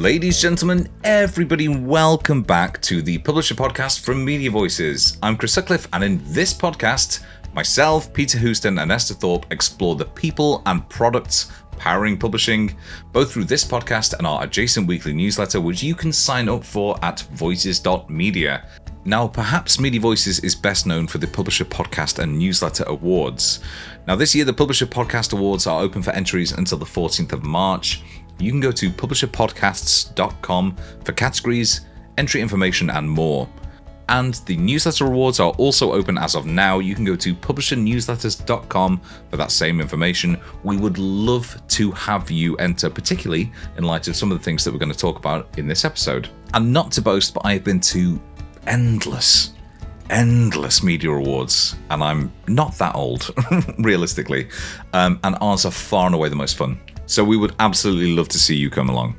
Ladies, gentlemen, everybody, welcome back to the Publisher Podcast from Media Voices. I'm Chris Sutcliffe, and in this podcast, myself, Peter Houston, and Esther Thorpe explore the people and products powering publishing, both through this podcast and our adjacent weekly newsletter, which you can sign up for at voices.media. Now, perhaps Media Voices is best known for the Publisher Podcast and Newsletter Awards. Now, this year, the Publisher Podcast Awards are open for entries until the 14th of March. You can go to publisherpodcasts.com for categories, entry information, and more. And the Newsletter Awards are also open as of now. You can go to publishernewsletters.com for that same information. We would love to have you enter, particularly in light of some of the things that we're going to talk about in this episode. And not to boast, but I've been to endless media awards, and I'm not that old, realistically, and ours are far and away the most fun. So we would absolutely love to see you come along.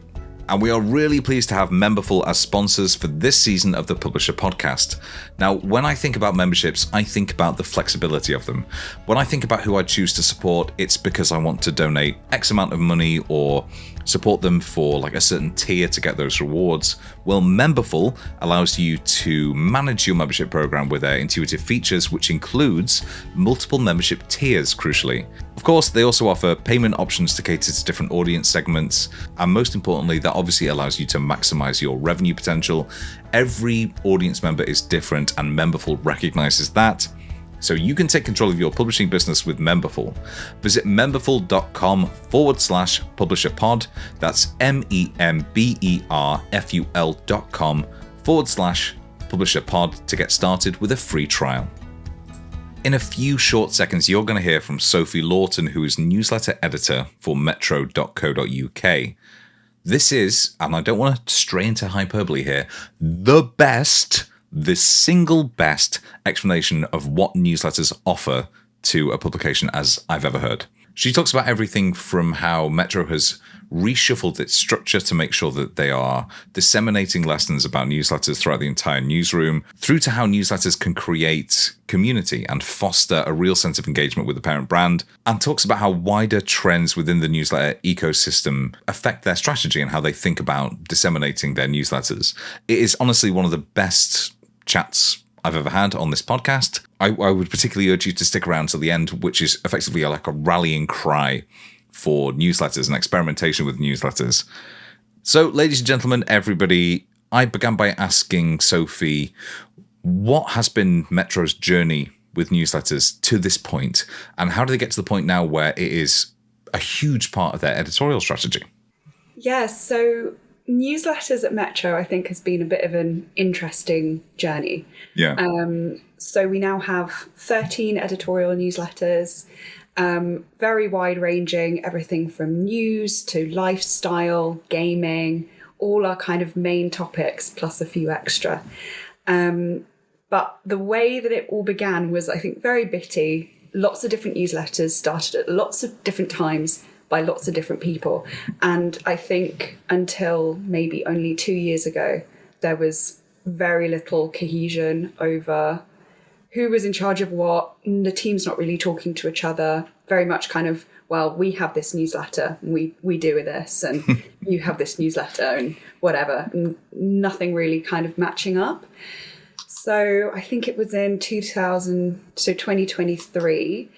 And we are really pleased to have Memberful as sponsors for this season of the Publisher Podcast. Now, when I think about memberships, I think about the flexibility of them. When I think about who I choose to support, it's because I want to donate X amount of money or support them for like a certain tier to get those rewards. Well, Memberful allows you to manage your membership program with their intuitive features, which includes multiple membership tiers, crucially. Of course, they also offer payment options to cater to different audience segments, and most importantly, that obviously allows you to maximize your revenue potential. Every audience member is different, and Memberful recognizes that. So you can take control of your publishing business with Memberful. Visit memberful.com/publisherpod. That's memberful.com/publisherpod to get started with a free trial. In a few short seconds, you're going to hear from Sophie Laughton, who is Newsletter Editor for metro.co.uk. This is, and I don't want to stray into hyperbole here, the single best explanation of what newsletters offer to a publication as I've ever heard. She talks about everything from how Metro has reshuffled its structure to make sure that they are disseminating lessons about newsletters throughout the entire newsroom, through to how newsletters can create community and foster a real sense of engagement with the parent brand, and talks about how wider trends within the newsletter ecosystem affect their strategy and how they think about disseminating their newsletters. It is honestly one of the best chats I've ever had on this podcast. I would particularly urge you to stick around till the end, which is effectively like a rallying cry for newsletters and experimentation with newsletters. So, ladies and gentlemen, everybody, I began by asking Sophie, what has been Metro's journey with newsletters to this point, and how do they get to the point now where it is a huge part of their editorial strategy? Yes, so newsletters at Metro, I think, has been a bit of an interesting journey. Yeah. So we now have 13 editorial newsletters, very wide-ranging, everything from news to lifestyle, gaming, all our kind of main topics, plus a few extra. But the way that it all began was, I think, very bitty. Lots of different newsletters started at lots of different times by lots of different people. And I think until maybe only 2 years ago, there was very little cohesion over who was in charge of what. The team's not really talking to each other. Very much kind of, well, we have this newsletter, and we do with this, and you have this newsletter, and whatever. And nothing really kind of matching up. So I think it was in 2023,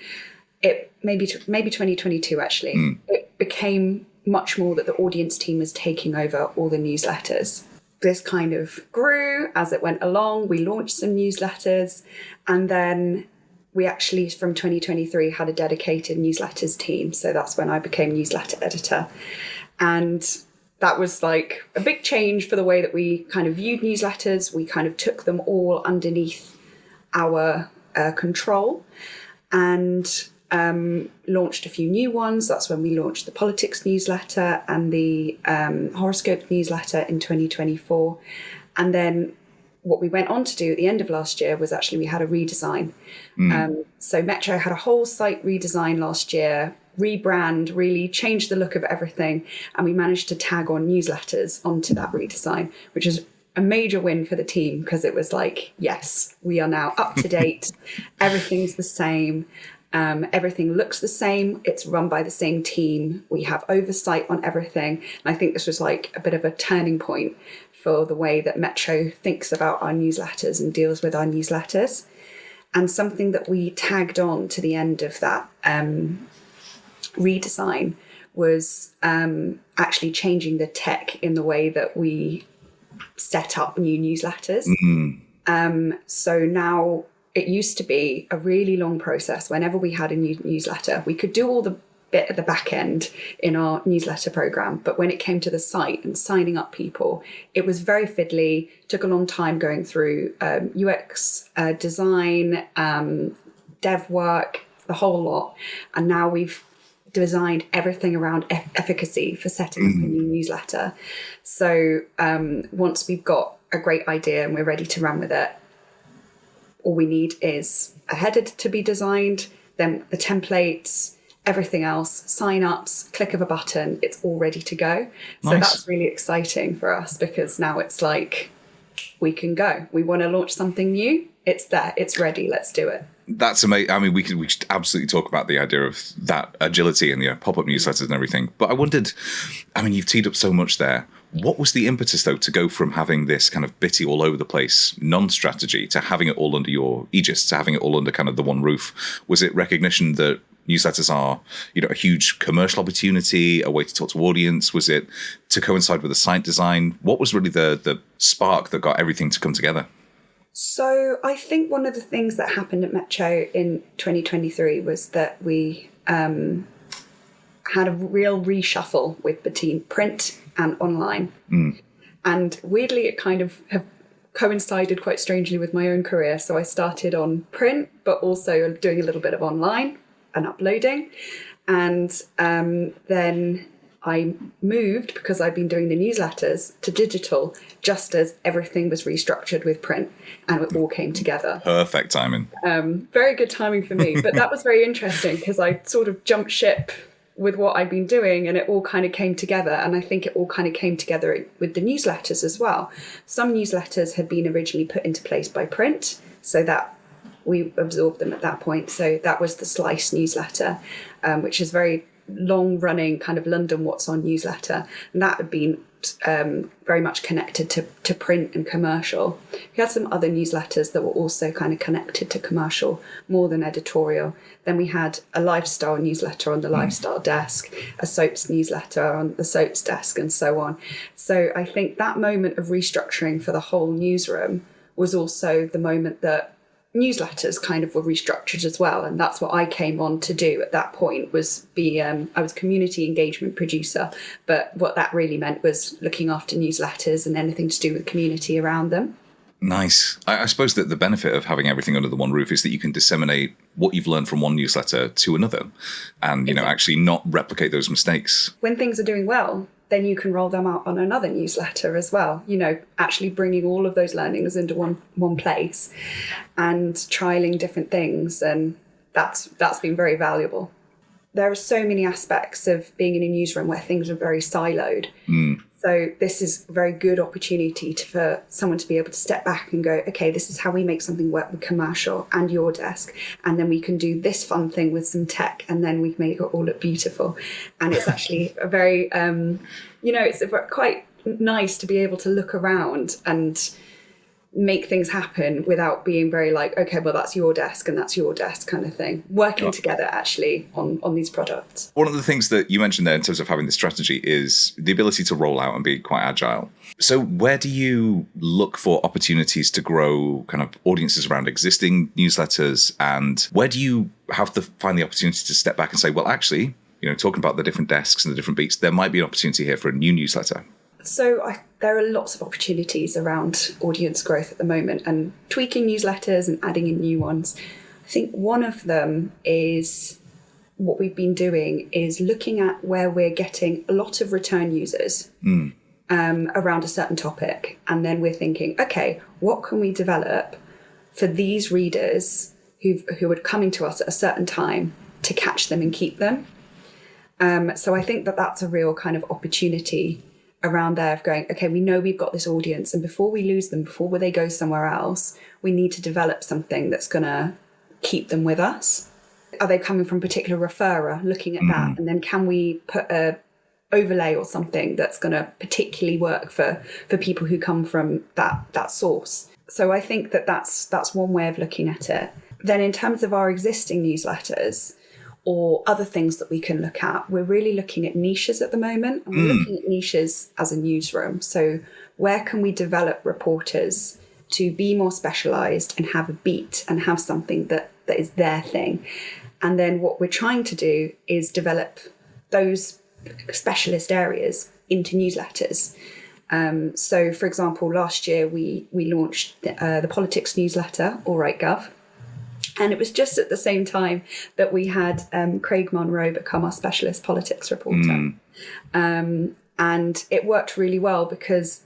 maybe 2022 actually, it became much more that the audience team was taking over all the newsletters. This kind of grew as it went along. We launched some newsletters, and then we actually, from 2023, had a dedicated newsletters team. So that's when I became newsletter editor. And that was like a big change for the way that we kind of viewed newsletters. We kind of took them all underneath our control and launched a few new ones. That's when we launched the politics newsletter and the horoscope newsletter in 2024. And then what we went on to do at the end of last year was actually we had a redesign. So Metro had a whole site redesign last year, rebrand, really changed the look of everything. And we managed to tag on newsletters onto that redesign, which is a major win for the team, because it was like, yes, we are now up to date. Everything's the same. Everything looks the same. It's run by the same team. We have oversight on everything. And I think this was like a bit of a turning point for the way that Metro thinks about our newsletters and deals with our newsletters. And something that we tagged on to the end of that redesign was actually changing the tech in the way that we set up new newsletters. So now it used to be a really long process. Whenever we had a new newsletter, we could do all the bit at the back end in our newsletter program. But when it came to the site and signing up people, it was very fiddly, took a long time going through UX design, dev work, the whole lot. And now we've designed everything around efficacy for setting up a new newsletter. So once we've got a great idea and we're ready to run with it, all we need is a header to be designed, then the templates, everything else, sign-ups, click of a button, it's all ready to go. Nice. So that's really exciting for us because now it's like, we can go. We want to launch something new. It's there. It's ready. Let's do it. That's amazing. I mean, we should absolutely talk about the idea of that agility and the pop-up newsletters and everything. But I wondered, I mean, you've teed up so much there. What was the impetus, though, to go from having this kind of bitty all over the place non-strategy to having it all under your aegis, to having it all under kind of the one roof? Was it recognition that newsletters are, a huge commercial opportunity, a way to talk to audience? Was it to coincide with the site design? What was really the spark that got everything to come together? So I think one of the things that happened at Metro in 2023 was that we had a real reshuffle with between print and online. And weirdly, it kind of have coincided quite strangely with my own career. So I started on print, but also doing a little bit of online and uploading. And then I moved, because I'd been doing the newsletters, to digital just as everything was restructured with print and it all came together. Perfect timing. Very good timing for me. But that was very interesting because I sort of jumped ship with what I'd been doing and it all kind of came together. And I think it all kind of came together with the newsletters as well. Some newsletters had been originally put into place by print, so that we absorbed them at that point. So that was the Slice newsletter, which is very long-running kind of London What's On newsletter. And that had been very much connected to print and commercial. We had some other newsletters that were also kind of connected to commercial more than editorial. Then we had a lifestyle newsletter on the lifestyle desk, a soaps newsletter on the soaps desk, and so on. So I think that moment of restructuring for the whole newsroom was also the moment that newsletters kind of were restructured as well. And that's what I came on to do at that point, was be, I was community engagement producer, but what that really meant was looking after newsletters and anything to do with community around them. Nice. I suppose that the benefit of having everything under the one roof is that you can disseminate what you've learned from one newsletter to another and, actually not replicate those mistakes. When things are doing well, then you can roll them out on another newsletter as well, actually bringing all of those learnings into one place and trialing different things. And that's been very valuable. There are so many aspects of being in a newsroom where things are very siloed. So this is a very good opportunity for someone to be able to step back and go, okay, this is how we make something work with commercial and your desk. And then we can do this fun thing with some tech, and then we can make it all look beautiful. And it's actually a very, it's quite nice to be able to look around and make things happen without being very like, okay, well, that's your desk and that's your desk kind of thing. Working together actually on these products. One of the things that you mentioned there in terms of having the strategy is the ability to roll out and be quite agile. So where do you look for opportunities to grow kind of audiences around existing newsletters? And where do you have to find the opportunity to step back and say, well, actually, talking about the different desks and the different beats, there might be an opportunity here for a new newsletter? So there are lots of opportunities around audience growth at the moment and tweaking newsletters and adding in new ones. I think one of them is what we've been doing is looking at where we're getting a lot of return users around a certain topic. And then we're thinking, okay, what can we develop for these readers who are coming to us at a certain time to catch them and keep them? So I think that's a real kind of opportunity around there of going, okay, we know we've got this audience, and before we lose them, before they go somewhere else, we need to develop something that's going to keep them with us. Are they coming from a particular referrer? Looking at that, and then can we put a overlay or something that's going to particularly work for people who come from that source? So I think that's one way of looking at it. Then in terms of our existing newsletters or other things that we can look at, we're really looking at niches at the moment, and we're looking at niches as a newsroom. So where can we develop reporters to be more specialized and have a beat and have something that is their thing? And then what we're trying to do is develop those specialist areas into newsletters. So, for example, last year we launched the politics newsletter, All Right Gov. And it was just at the same time that we had Craig Monroe become our specialist politics reporter. And it worked really well because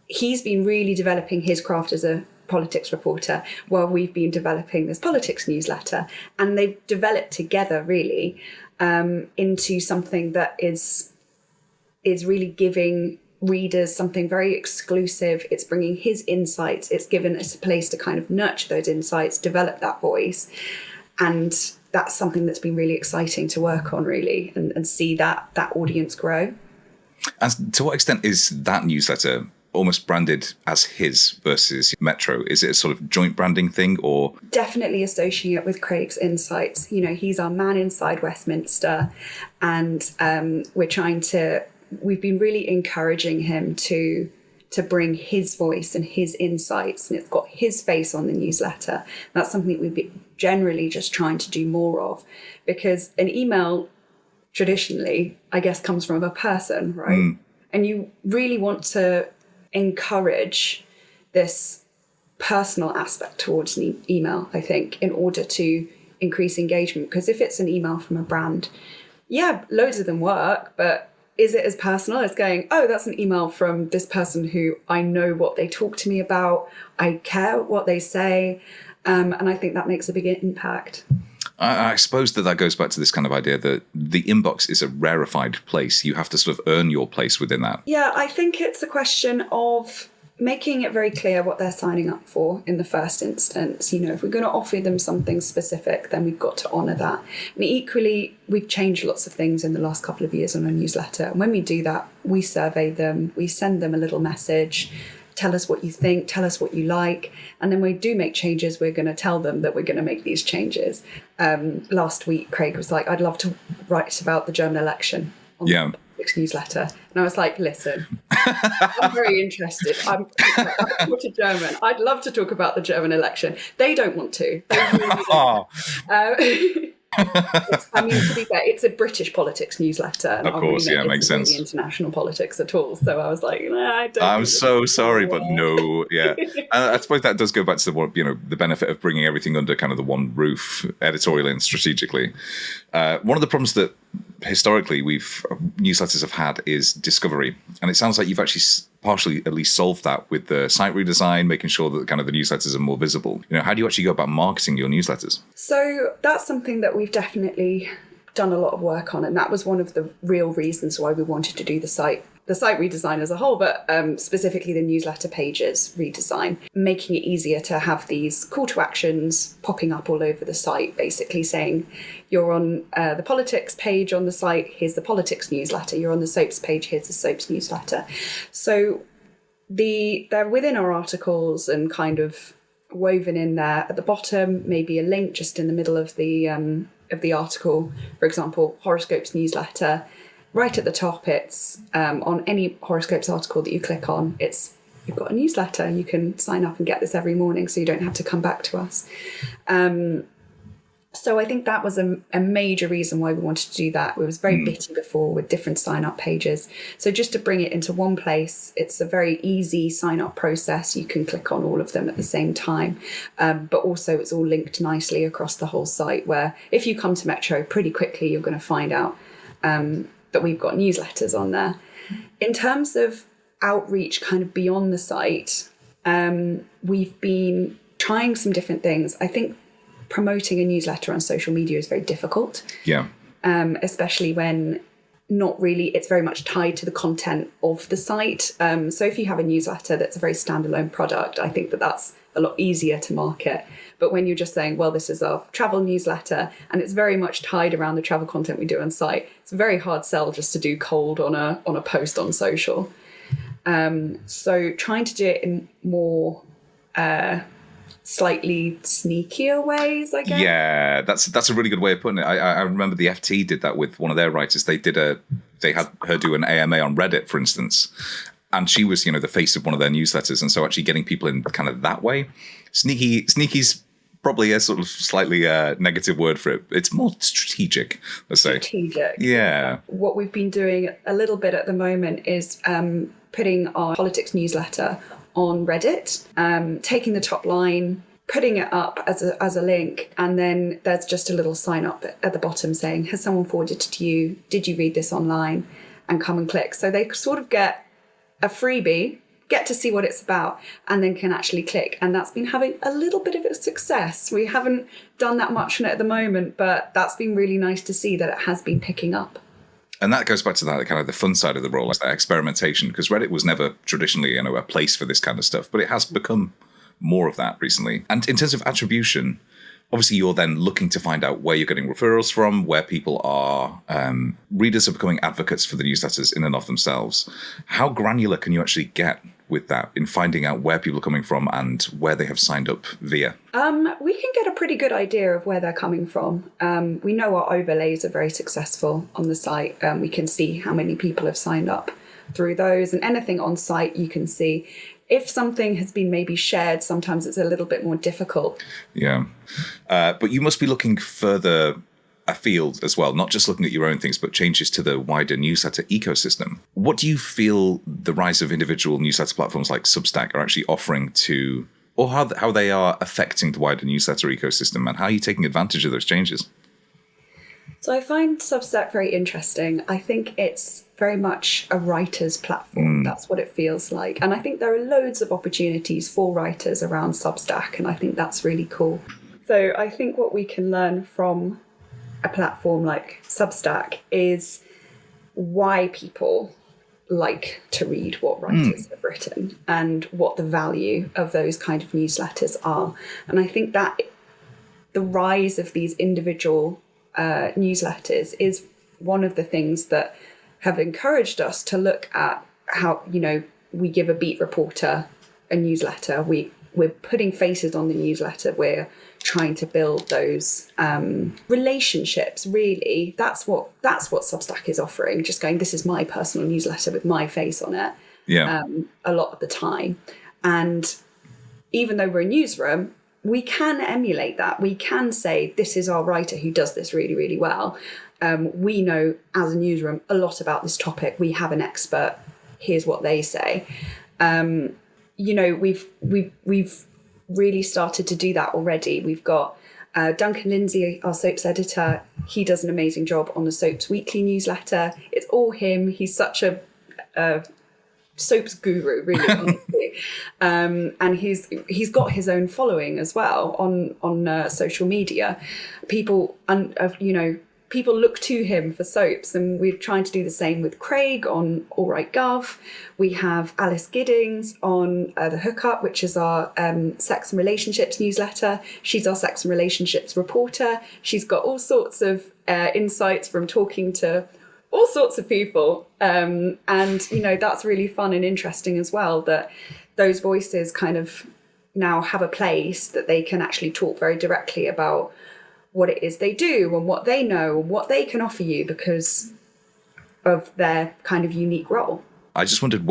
he's been really developing his craft as a politics reporter while we've been developing this politics newsletter. And they've developed together really into something that is really giving readers something very exclusive. It's bringing his insights. It's given us a place to kind of nurture those insights, develop that voice. And that's something that's been really exciting to work on, really, and see that audience grow. And to what extent is that newsletter almost branded as his versus Metro? Is it a sort of joint branding thing, or? Definitely associating it with Craig's insights. You know, he's our man inside Westminster, and we've been really encouraging him to bring his voice and his insights, and it's got his face on the newsletter. That's something we've been generally just trying to do more of, because an email traditionally, I guess, comes from a person, right? And you really want to encourage this personal aspect towards an email, I think, in order to increase engagement. Because if it's an email from a brand, yeah, loads of them work, but is it as personal as going, oh, that's an email from this person who I know what they talk to me about, I care what they say, and I think that makes a big impact. I suppose that goes back to this kind of idea that the inbox is a rarefied place. You have to sort of earn your place within that. Yeah, I think it's a question of making it very clear what they're signing up for in the first instance. You know, if we're going to offer them something specific, then we've got to honour that. And equally, we've changed lots of things in the last couple of years on our newsletter. And when we do that, we survey them, we send them a little message, tell us what you think, tell us what you like. And then when we do make changes, we're going to tell them that we're going to make these changes. Last week, Craig was like, I'd love to write about the German election on the newsletter. And I was like, listen, I'm very interested. I'm taught German. I'd love to talk about the German election. They don't want to. They really don't. I mean, to be fair, it's a British politics newsletter. And of course, really makes sense. Really international politics at all. So I was like, I don't. I'm so sorry, but no, yeah. I suppose that does go back to the benefit of bringing everything under kind of the one roof, editorially and strategically. One of the problems that historically newsletters have had is discovery, and it sounds like you've actually partially at least solved that with the site redesign, making sure that kind of the newsletters are more visible. You know, how do you actually go about marketing your newsletters? So that's something that we've definitely done a lot of work on, and that was one of the real reasons why we wanted to do the site redesign as a whole, but specifically the newsletter pages redesign, making it easier to have these call to actions popping up all over the site, basically saying you're on the politics page on the site, here's the politics newsletter, you're on the soaps page, here's the soaps newsletter. So they're within our articles and kind of woven in there at the bottom, maybe a link just in the middle of the article, for example, horoscopes newsletter. Right at the top, it's on any horoscopes article that you click on, you've got a newsletter. You can sign up and get this every morning so you don't have to come back to us. So I think that was a major reason why we wanted to do that. It was very bitty before with different sign-up pages. So just to bring it into one place, it's a very easy sign-up process. You can click on all of them at the same time. But also it's all linked nicely across the whole site, where if you come to Metro, pretty quickly you're going to find out that we've got newsletters on there. In terms of outreach kind of beyond the site, we've been trying some different things. I think promoting a newsletter on social media is very difficult. Yeah. Especially when it's very much tied to the content of the site. So if you have a newsletter that's a very standalone product, I think that's a lot easier to market. But when you're just saying, well, this is our travel newsletter, and it's very much tied around the travel content we do on site, it's a very hard sell just to do cold on a post on social. So trying to do it in more slightly sneakier ways, I guess. Yeah, that's a really good way of putting it. I remember the FT did that with one of their writers. They had her do an AMA on Reddit, for instance, and she was, the face of one of their newsletters, and so actually getting people in kind of that way. Sneaky's probably a sort of slightly negative word for it. It's more strategic, let's say. Strategic. Yeah. What we've been doing a little bit at the moment is putting our politics newsletter on Reddit, taking the top line, putting it up as a link, and then there's just a little sign up at the bottom saying, has someone forwarded it to you? Did you read this online? And come and click. So they sort of get a freebie, get to see what it's about, and then can actually click. And that's been having a little bit of a success. We haven't done that much on it at the moment, but that's been really nice to see that it has been picking up. And that goes back to that kind of the fun side of the role, like that experimentation, because Reddit was never traditionally, a place for this kind of stuff, but it has become more of that recently. And in terms of attribution, obviously you're then looking to find out where you're getting referrals from, where people are, readers are becoming advocates for the newsletters in and of themselves. How granular can you actually get with that in finding out where people are coming from and where they have signed up via? We can get a pretty good idea of where they're coming from. We know our overlays are very successful on the site. We can see how many people have signed up through those, and anything on site you can see. If something has been maybe shared, sometimes it's a little bit more difficult. Yeah. But you must be looking further afield as well, not just looking at your own things, but changes to the wider newsletter ecosystem. What do you feel the rise of individual newsletter platforms like Substack are actually offering to, or how they are affecting the wider newsletter ecosystem, and how are you taking advantage of those changes? So I find Substack very interesting. I think it's very much a writer's platform. That's what it feels like. And I think there are loads of opportunities for writers around Substack, and I think that's really cool. So I think what we can learn from a platform like Substack is why people like to read what writers have written and what the value of those kind of newsletters are. And I think that the rise of these individual newsletters is one of the things that have encouraged us to look at how, we give a beat reporter a newsletter. We're putting faces on the newsletter. We're trying to build those relationships. Really, that's what Substack is offering. Just going, this is my personal newsletter with my face on it. Yeah. A lot of the time, and even though we're a newsroom, we can emulate that. We can say, this is our writer who does this really, really well. We know as a newsroom a lot about this topic. We have an expert. Here's what they say. We've really started to do that already. We've got Duncan Lindsay, our soaps editor. He does an amazing job on the Soaps Weekly newsletter. It's all him. He's such a soaps guru, really, honestly. And he's got his own following as well on social media. People look to him for soaps, and we're trying to do the same with Craig on All Right Gov. We have Alice Giddings on The Hookup, which is our sex and relationships newsletter. She's our sex and relationships reporter. She's got all sorts of insights from talking to all sorts of people. And, that's really fun and interesting as well, that those voices kind of now have a place that they can actually talk very directly about what it is they do and what they know and what they can offer you because of their kind of unique role. I just wondered,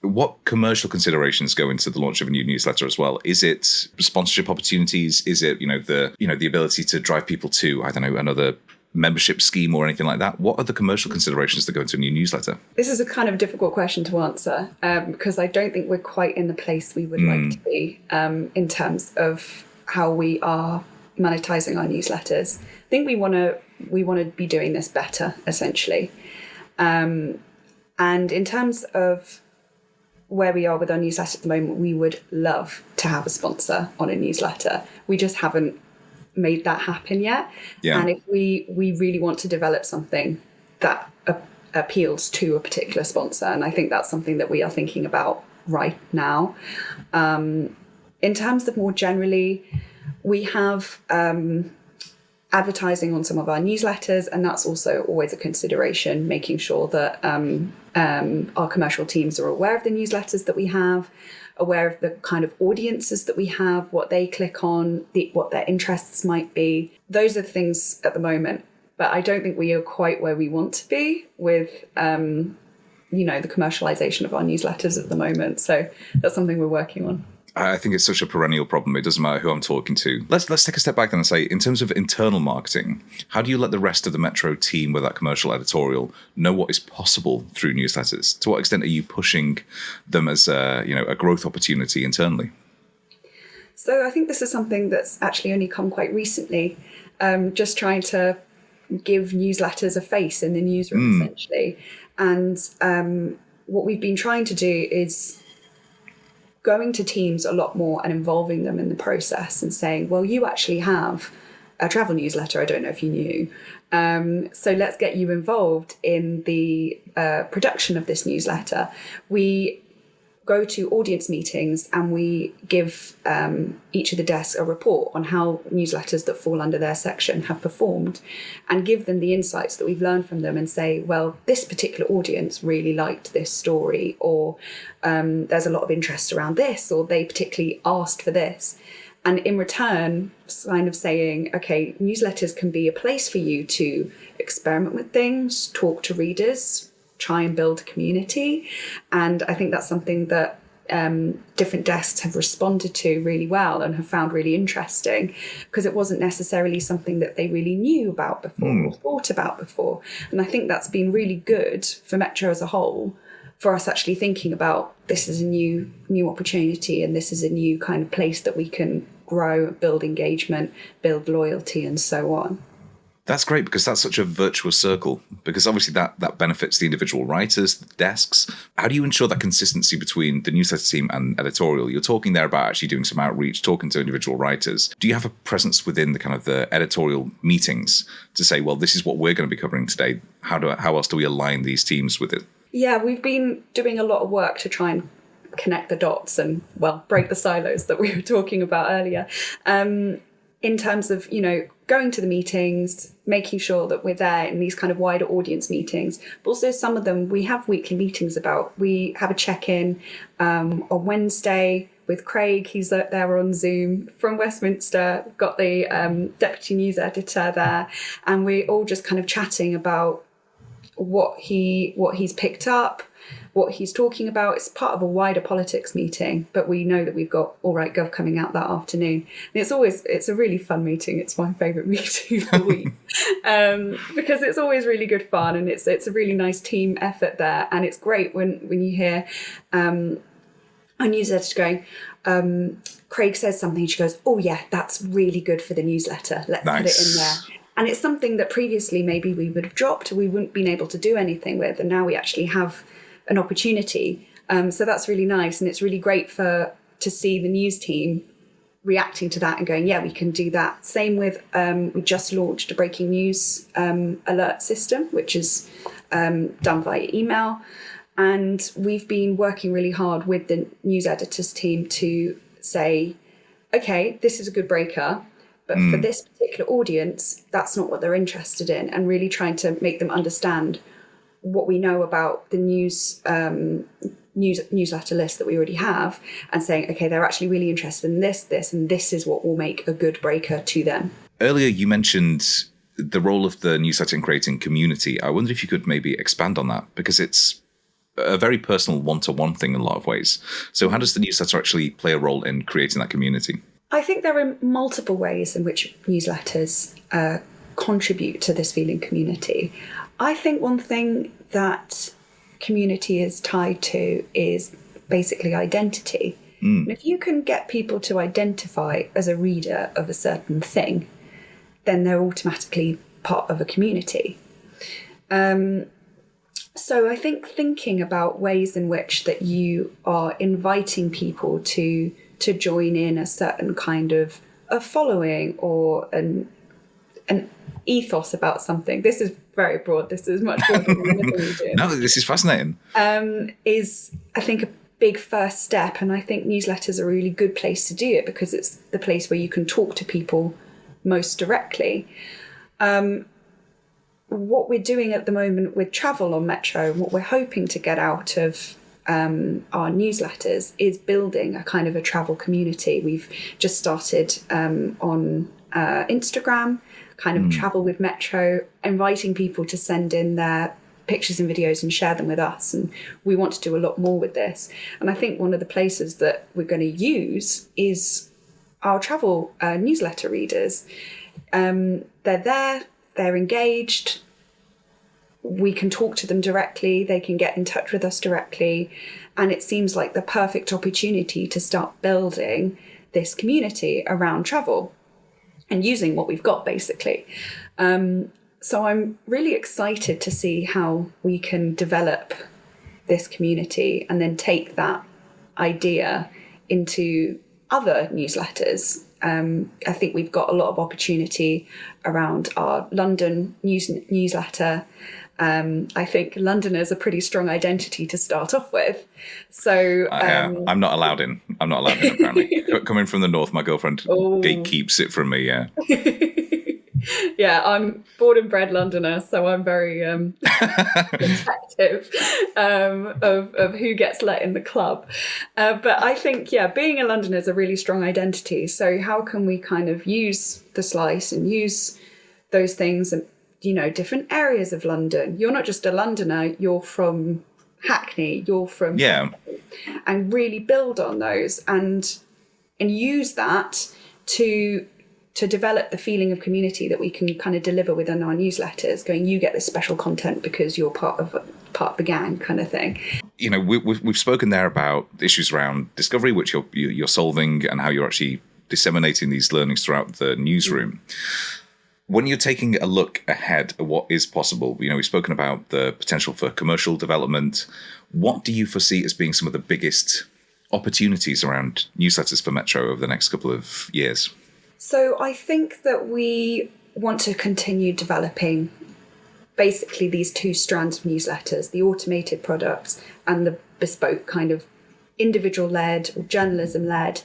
what commercial considerations go into the launch of a new newsletter as well? Is it sponsorship opportunities? Is it, the ability to drive people to, I don't know, another membership scheme or anything like that? What are the commercial considerations that go into a new newsletter? This is a kind of difficult question to answer because I don't think we're quite in the place we would like to be in terms of how we are monetizing our newsletters. I think we want to be doing this better, essentially. And in terms of where we are with our newsletter at the moment, we would love to have a sponsor on a newsletter. We just haven't made that happen yet. Yeah. And if we really want to develop something that appeals to a particular sponsor, and I think that's something that we are thinking about right now. In terms of more generally, we have advertising on some of our newsletters, and that's also always a consideration, making sure that our commercial teams are aware of the newsletters that we have, aware of the kind of audiences that we have, what they click on, what their interests might be. Those are the things at the moment, but I don't think we are quite where we want to be with the commercialization of our newsletters at the moment. So that's something we're working on. I think it's such a perennial problem. It doesn't matter who I'm talking to. Let's take a step back then and say, in terms of internal marketing, how do you let the rest of the Metro team with that commercial editorial know what is possible through newsletters? To what extent are you pushing them as a growth opportunity internally? So I think this is something that's actually only come quite recently. Just trying to give newsletters a face in the newsroom, essentially. And what we've been trying to do is going to teams a lot more and involving them in the process and saying, well, you actually have a travel newsletter. I don't know if you knew. So let's get you involved in the production of this newsletter. We go to audience meetings and we give each of the desks a report on how newsletters that fall under their section have performed, and give them the insights that we've learned from them and say, well, this particular audience really liked this story, or there's a lot of interest around this, or they particularly asked for this. And in return, kind of saying, okay, newsletters can be a place for you to experiment with things, talk to readers, try and build a community. And I think that's something that different desks have responded to really well and have found really interesting, because it wasn't necessarily something that they really knew about before or thought about before. And I think that's been really good for Metro as a whole, for us actually thinking about, this is a new opportunity, and this is a new kind of place that we can grow, build engagement, build loyalty, and so on. That's great, because that's such a virtuous circle, because obviously that benefits the individual writers, the desks. How do you ensure that consistency between the newsletter team and editorial? You're talking there about actually doing some outreach, talking to individual writers. Do you have a presence within the kind of the editorial meetings to say, well, this is what we're going to be covering today. How else do we align these teams with it? Yeah, we've been doing a lot of work to try and connect the dots and, well, break the silos that we were talking about earlier. In terms of, going to the meetings, making sure that we're there in these kind of wider audience meetings. But also some of them we have weekly meetings about. We have a check-in on Wednesday with Craig. He's there on Zoom from Westminster. We've got the deputy news editor there. And we're all just kind of chatting about what he's picked up, what he's talking about. It's part of a wider politics meeting, but we know that we've got All Right Gov coming out that afternoon. And it's a really fun meeting. It's my favourite meeting of the week because it's always really good fun, and it's a really nice team effort there. And it's great when you hear our news editor going, Craig says something, she goes, oh yeah, that's really good for the newsletter. Let's put it in there. And it's something that previously maybe we would have dropped, or we wouldn't been able to do anything with, and now we actually have an opportunity. So that's really nice, and it's really great to see the news team reacting to that and going, yeah, we can do that. Same with, we just launched a breaking news alert system, which is done via email. And we've been working really hard with the news editors team to say, okay, this is a good breaker, but for this particular audience, that's not what they're interested in, and really trying to make them understand what we know about the newsletter list that we already have, and saying, okay, they're actually really interested in this, and this is what will make a good breaker to them. Earlier, you mentioned the role of the newsletter in creating community. I wonder if you could maybe expand on that, because it's a very personal one-to-one thing in a lot of ways. So how does the newsletter actually play a role in creating that community? I think there are multiple ways in which newsletters contribute to this feeling community. I think one thing that community is tied to is basically identity. And if you can get people to identify as a reader of a certain thing, then they're automatically part of a community. So I think thinking about ways in which that you are inviting people to join in a certain kind of a following or an ethos about something. This is very broad. This is much broader than anything we do. No, this is fascinating. Is, I think, big first step. And I think newsletters are a really good place to do it because it's the place where you can talk to people most directly. What we're doing at the moment with travel on Metro, and what we're hoping to get out of our newsletters, is building a kind of a travel community. We've just started on Instagram, kind of travel with Metro, inviting people to send in their pictures and videos and share them with us. And we want to do a lot more with this. And I think one of the places that we're going to use is our travel newsletter readers. They're there, they're engaged. We can talk to them directly. They can get in touch with us directly. And it seems like the perfect opportunity to start building this community around travel and using what we've got, basically. So I'm really excited to see how we can develop this community and then take that idea into other newsletters. I think we've got a lot of opportunity around our London newsletter. I think Londoners a pretty strong identity to start off with. So I'm not allowed in. Apparently. Coming from the north, my girlfriend gatekeeps it from me. Yeah. Yeah, I'm born and bred Londoner, so I'm very protective of who gets let in the club. But I think, being a Londoner is a really strong identity. So how can we kind of use the slice and use those things and, different areas of London? You're not just a Londoner, you're from Hackney, you're from... Yeah. And really build on those and use that to develop the feeling of community that we can kind of deliver within our newsletters, going, you get this special content because you're part of the gang kind of thing. We've spoken there about issues around discovery, which you're solving, and how you're actually disseminating these learnings throughout the newsroom. When you're taking a look ahead at what is possible, we've spoken about the potential for commercial development. What do you foresee as being some of the biggest opportunities around newsletters for Metro over the next couple of years? So I think that we want to continue developing basically these two strands of newsletters, the automated products and the bespoke kind of individual-led or journalism-led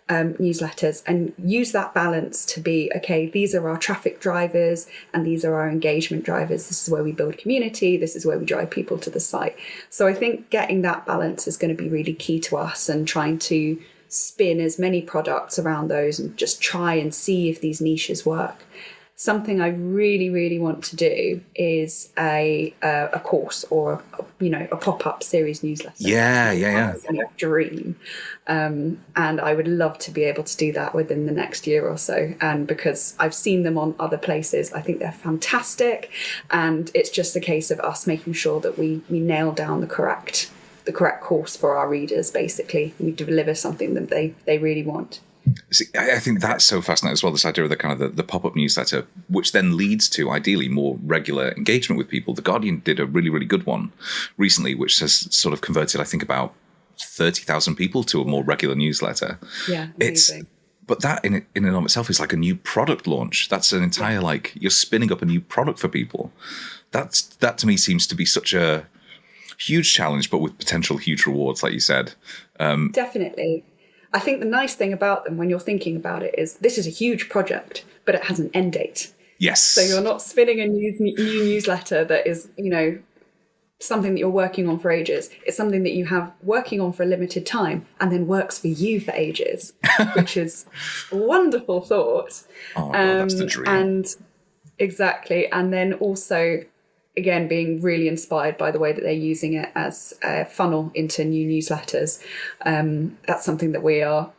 newsletters, and use that balance to be, okay, these are our traffic drivers and these are our engagement drivers. This is where we build community. This is where we drive people to the site. So I think getting that balance is going to be really key to us, and trying to spin as many products around those and just try and see if these niches work. Something I really, really want to do is a course or a pop-up series newsletter. Yeah. It's a dream, and I would love to be able to do that within the next year or so. And because I've seen them on other places, I think they're fantastic, and it's just a case of us making sure that we nail down the correct course for our readers. Basically, we deliver something that they really want. See, I think that's so fascinating as well, this idea of the kind of the pop-up newsletter, which then leads to ideally more regular engagement with people. The Guardian did a really, really good one recently, which has sort of converted, I think, about 30,000 people to a more regular newsletter. Yeah, amazing. But that in and of itself is like a new product launch. That's an entire, you're spinning up a new product for people. That to me seems to be such a huge challenge, but with potential huge rewards, like you said. Definitely. I think the nice thing about them when you're thinking about it is this is a huge project, but it has an end date. Yes. So you're not spinning a new newsletter that is, something that you're working on for ages. It's something that you have working on for a limited time and then works for you for ages, which is a wonderful thought. Oh, that's the dream. And exactly. And then also, again, being really inspired by the way that they're using it as a funnel into new newsletters. That's something that we are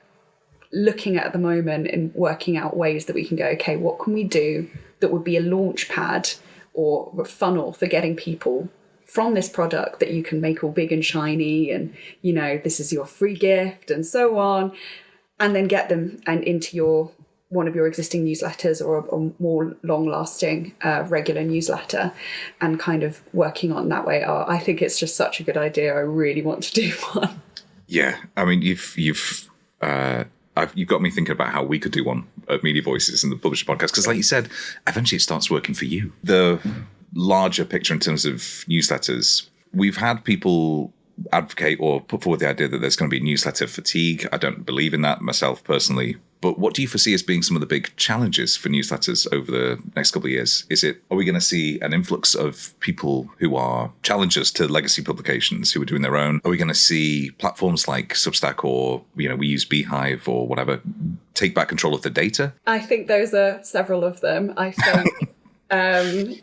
looking at the moment and working out ways that we can go, okay, what can we do that would be a launch pad or a funnel for getting people from this product that you can make all big and shiny and, this is your free gift and so on, and then get them and into one of your existing newsletters or a more long-lasting regular newsletter, and kind of working on that way. I think it's just such a good idea. I really want to do one. Yeah, I mean, you've got me thinking about how we could do one at Media Voices and the Publisher Podcast, because like you said, eventually it starts working for you. The larger picture in terms of newsletters, we've had people advocate or put forward the idea that there's going to be newsletter fatigue. I don't believe in that myself personally. But what do you foresee as being some of the big challenges for newsletters over the next couple of years? Are we going to see an influx of people who are challengers to legacy publications who are doing their own? Are we going to see platforms like Substack or, we use Beehive or whatever, take back control of the data? I think those are several of them. I think, I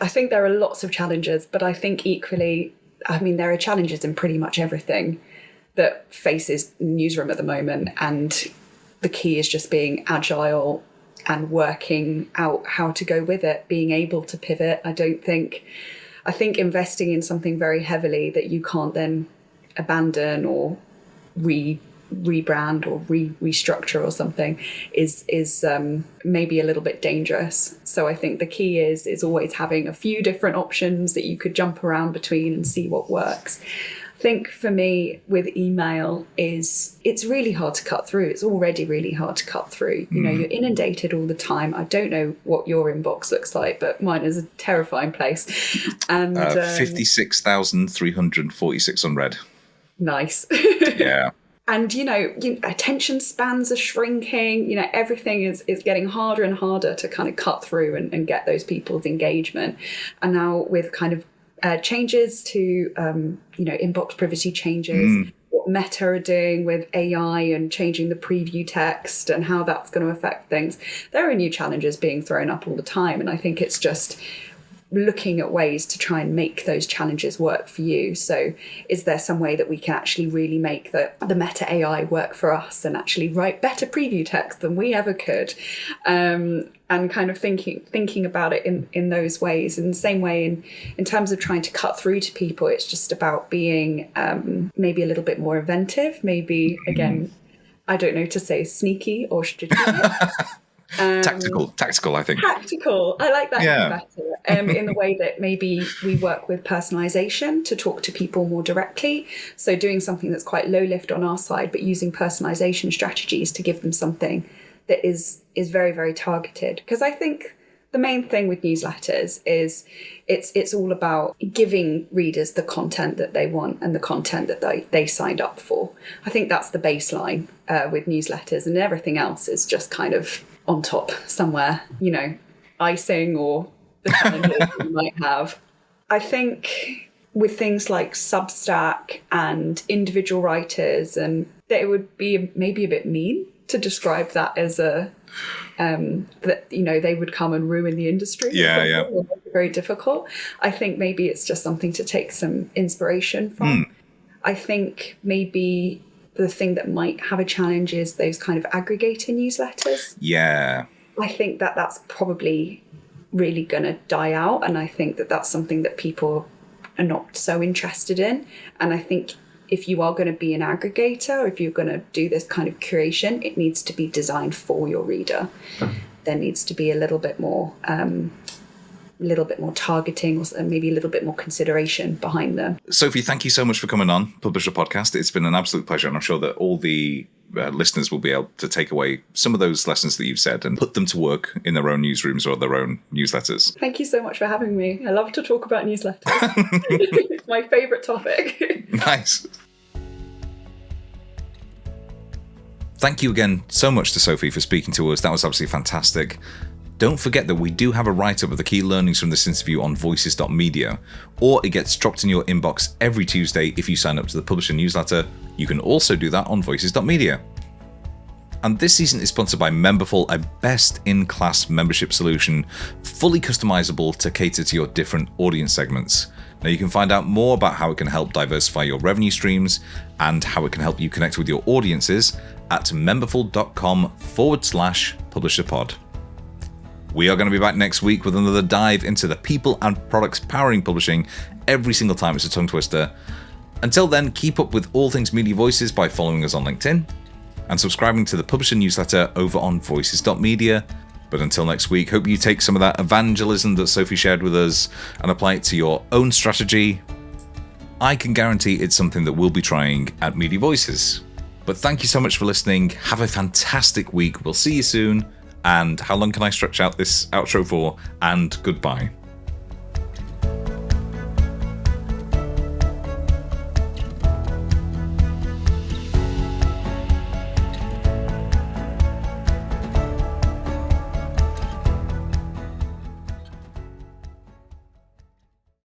think there are lots of challenges, but I think equally, there are challenges in pretty much everything that faces newsroom at the moment. And the key is just being agile and working out how to go with it, being able to pivot. I think investing in something very heavily that you can't then abandon or rebrand or restructure or something is maybe a little bit dangerous. So I think the key is always having a few different options that you could jump around between and see what works. I think for me with email it's really hard to cut through. It's already really hard to cut through. You're inundated all the time. I don't know what your inbox looks like, but mine is a terrifying place. And 56,346 unread. Nice. Yeah. And, attention spans are shrinking, everything is getting harder and harder to kind of cut through and get those people's engagement. And now with kind of changes to, inbox privacy changes, what Meta are doing with AI and changing the preview text and how that's going to affect things, there are new challenges being thrown up all the time. And I think it's just looking at ways to try and make those challenges work for you. So is there some way that we can actually really make the Meta AI work for us and actually write better preview text than we ever could? And kind of thinking about it in those ways. In the same way, in terms of trying to cut through to people, it's just about being maybe a little bit more inventive, maybe, again, I don't know to say sneaky or strategic. Tactical, I think. Tactical. I like that better. In the way that maybe we work with personalization to talk to people more directly. So doing something that's quite low lift on our side, but using personalization strategies to give them something that is very, very targeted. Because I think the main thing with newsletters is it's all about giving readers the content that they want and the content that they signed up for. I think that's the baseline with newsletters, and everything else is just kind of on top somewhere, icing or the challenges that you might have. I think with things like Substack and individual writers, and that it would be maybe a bit mean to describe that as that they would come and ruin the industry. Yeah. Very difficult. I think maybe it's just something to take some inspiration from. I think maybe the thing that might have a challenge is those kind of aggregator newsletters. Yeah. I think that's probably really going to die out. And I think that's something that people are not so interested in. And I think if you are going to be an aggregator, if you're going to do this kind of curation, it needs to be designed for your reader. There needs to be a little bit more targeting or maybe a little bit more consideration behind them. Sophie, thank you so much for coming on Publisher Podcast. It's been an absolute pleasure, and I'm sure that all the listeners will be able to take away some of those lessons that you've said and put them to work in their own newsrooms or their own newsletters. Thank you so much for having me. I love to talk about newsletters. It's my favourite topic. Nice. Thank you again so much to Sophie for speaking to us. That was absolutely fantastic. Don't forget that we do have a write-up of the key learnings from this interview on voices.media, or it gets dropped in your inbox every Tuesday if you sign up to the Publisher newsletter. You can also do that on voices.media. And this season is sponsored by Memberful, a best-in-class membership solution, fully customizable to cater to your different audience segments. Now you can find out more about how it can help diversify your revenue streams and how it can help you connect with your audiences at memberful.com/publisherpod. We are going to be back next week with another dive into the people and products powering publishing. Every single time it's a tongue twister. Until then, keep up with all things Media Voices by following us on LinkedIn and subscribing to the Publisher newsletter over on voices.media. But until next week, hope you take some of that evangelism that Sophie shared with us and apply it to your own strategy. I can guarantee it's something that we'll be trying at Media Voices. But thank you so much for listening. Have a fantastic week. We'll see you soon. And how long can I stretch out this outro for? And goodbye.